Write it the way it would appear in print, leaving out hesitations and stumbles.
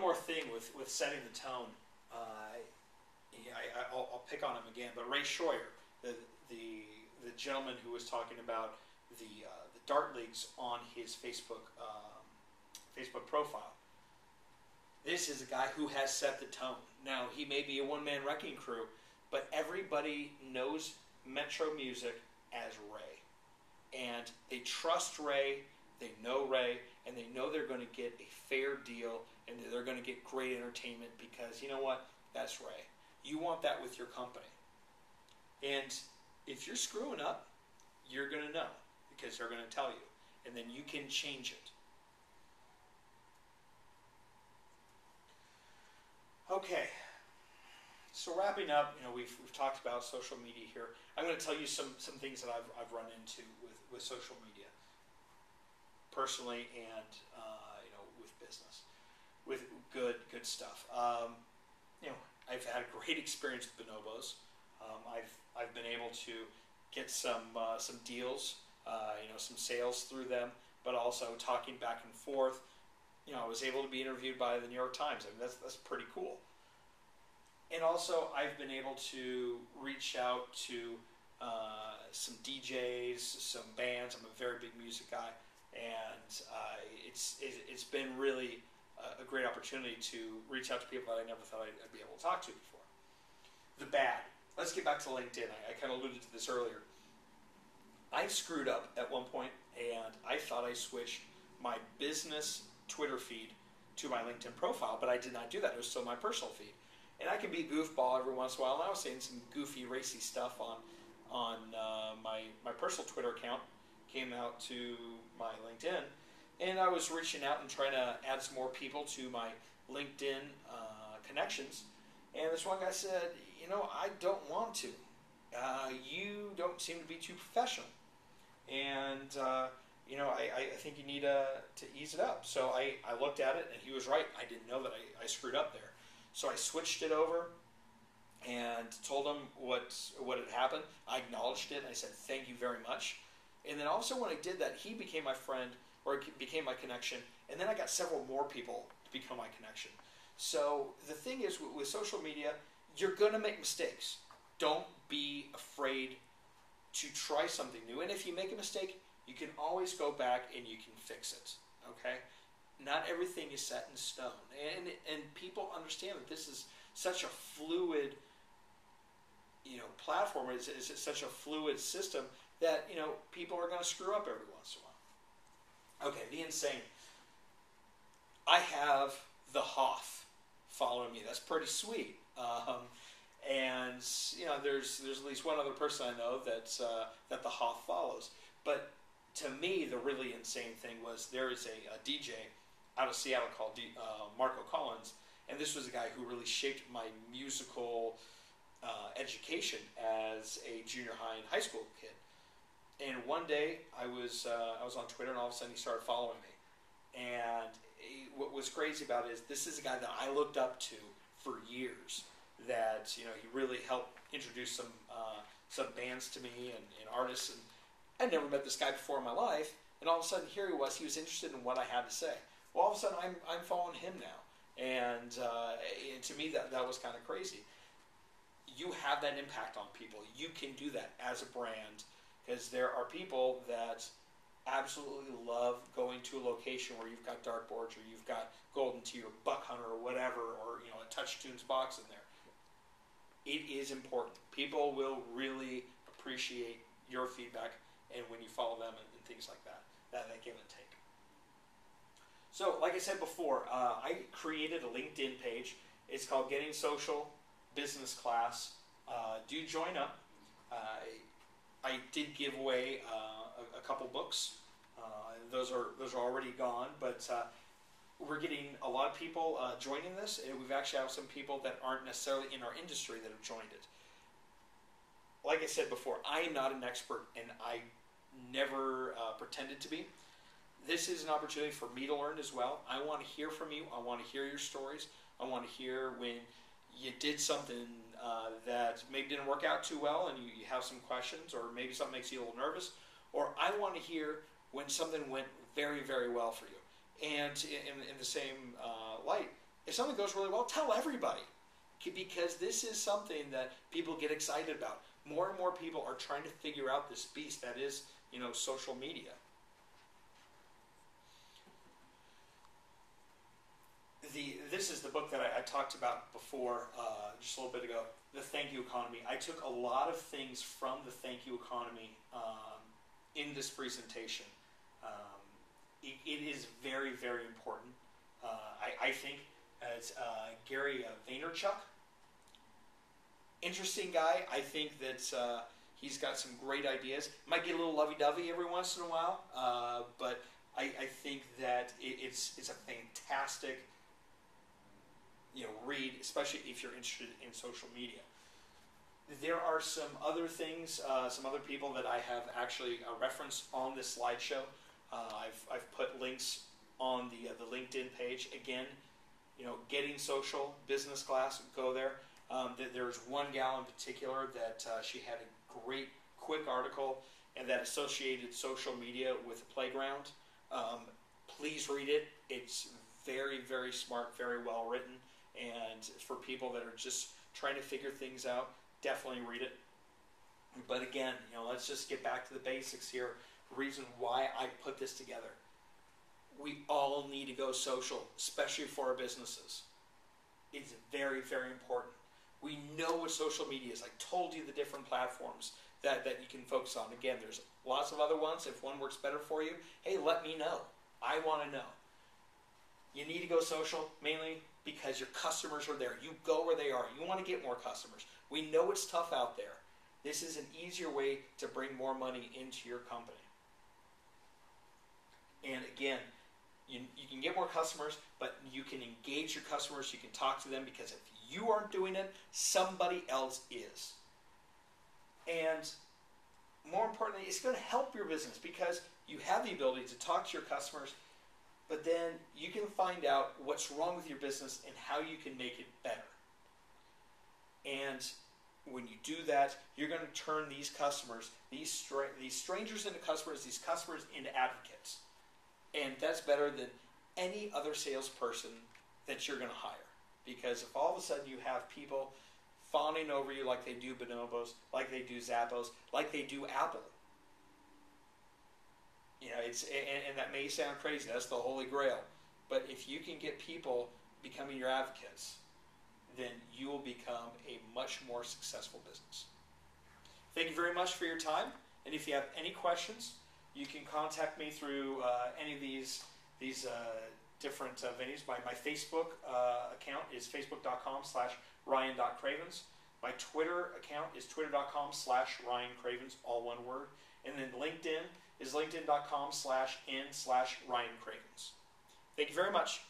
more thing with setting the tone. I'll pick on him again, but Ray Schroyer, the gentleman who was talking about the dart leagues on his Facebook profile. This is a guy who has set the tone. Now, he may be a one-man wrecking crew, but everybody knows Metro Music as Ray. And they trust Ray, they know Ray, and they know they're going to get a fair deal, and they're going to get great entertainment because, you know what, that's Ray. You want that with your company. And if you're screwing up, you're going to know because they're going to tell you. And then you can change it. Okay, so wrapping up, we've talked about social media here. I'm going to tell you some things that I've run into with social media, personally and with business, with good stuff. I've had a great experience with Bonobos. I've been able to get some deals, some sales through them, but also talking back and forth. I was able to be interviewed by the New York Times. I mean, that's pretty cool. And also, I've been able to reach out to some DJs, some bands. I'm a very big music guy, and it's been really a great opportunity to reach out to people that I never thought I'd be able to talk to before. The bad. Let's get back to LinkedIn. I kind of alluded to this earlier. I screwed up at one point, and I thought I switched my business Twitter feed to my LinkedIn profile, but I did not do that. It was still my personal feed. And I can be a goofball every once in a while, and I was saying some goofy, racy stuff on my personal Twitter account, came out to my LinkedIn, and I was reaching out and trying to add some more people to my LinkedIn connections, and this one guy said, I don't want to. You don't seem to be too professional, and I think you need to ease it up. So I looked at it, and he was right. I didn't know that I screwed up there. So I switched it over and told him what had happened. I acknowledged it, and I said, thank you very much. And then also when I did that, he became my friend, or became my connection, and then I got several more people to become my connection. So the thing is, with social media, you're going to make mistakes. Don't be afraid to try something new. And if you make a mistake, you can always go back and you can fix it, okay? Not everything is set in stone. And people understand that this is such a fluid, platform. It's such a fluid system that, people are going to screw up every once in a while. Okay, the insane. I have the Hoff following me. That's pretty sweet. And there's at least one other person I know that the Hoff follows. But to me, the really insane thing was there is a DJ out of Seattle called Marco Collins, and this was a guy who really shaped my musical education as a junior high and high school kid. And one day I was on Twitter, and all of a sudden he started following me. And what was crazy about it is this is a guy that I looked up to for years. That he really helped introduce some bands to me and artists, and I'd never met this guy before in my life. And all of a sudden, here he was interested in what I had to say. Well, all of a sudden, I'm following him now, and to me that was kind of crazy. You have that impact on people. You can do that as a brand, because there are people that absolutely love going to a location where you've got dartboards, or you've got Golden Tee or Buck Hunter or whatever, or a Touch Tunes box in there. It is important. People will really appreciate your feedback, and when you follow them and things like that give and take. So, like I said before, I created a LinkedIn page. It's called Getting Social Business Class. Do join up. I did give away a couple books. Those are already gone, but we're getting a lot of people joining this, and we've actually have some people that aren't necessarily in our industry that have joined it. Like I said before, I am not an expert, and I never pretended to be. This is an opportunity for me to learn as well. I want to hear from you. I want to hear your stories. I want to hear when you did something that maybe didn't work out too well, and you have some questions, or maybe something makes you a little nervous. Or I want to hear when something went very, very well for you. And in the same light, If something goes really well, tell everybody, because this is something that people get excited about. More and more people are trying to figure out this beast that is, social media. This is the book that I talked about before, just a little bit ago, The Thank You Economy. I took a lot of things from The Thank You Economy in this presentation. It is very, very important. I think, as Gary Vaynerchuk, interesting guy. I think that he's got some great ideas. Might get a little lovey-dovey every once in a while, but I think that it's a fantastic read, especially if you're interested in social media. There are some other things, some other people that I have actually referenced on this slideshow. I've put links on the LinkedIn page. Again, Getting Social Business Class, go there. There's one gal in particular that she had a great, quick article, and that associated social media with a playground. Please read it. It's very, very smart, very well written, and for people that are just trying to figure things out, definitely read it. But again, let's just get back to the basics here. The reason why I put this together. We all need to go social, especially for our businesses. It's very, very important. We know what social media is. I told you the different platforms that you can focus on. Again, there's lots of other ones. If one works better for you, hey, let me know. I want to know. You need to go social mainly because your customers are there. You go where they are. You want to get more customers. We know it's tough out there. This is an easier way to bring more money into your company. And again, you can get more customers, but you can engage your customers. You can talk to them, because if you aren't doing it, somebody else is. And more importantly, it's going to help your business because you have the ability to talk to your customers, but then you can find out what's wrong with your business and how you can make it better. And when you do that, you're going to turn these customers, these strangers into customers, these customers into advocates. And that's better than any other salesperson that you're going to hire. Because if all of a sudden you have people fawning over you like they do Bonobos, like they do Zappos, like they do Apple, and that may sound crazy. That's the Holy Grail. But if you can get people becoming your advocates, then you will become a much more successful business. Thank you very much for your time. And if you have any questions, you can contact me through any of these different venues. My Facebook account is facebook.com/Ryan.Cravens. My Twitter account is twitter.com/RyanCravens, all one word. And then LinkedIn is linkedin.com/n/RyanCravens. Thank you very much.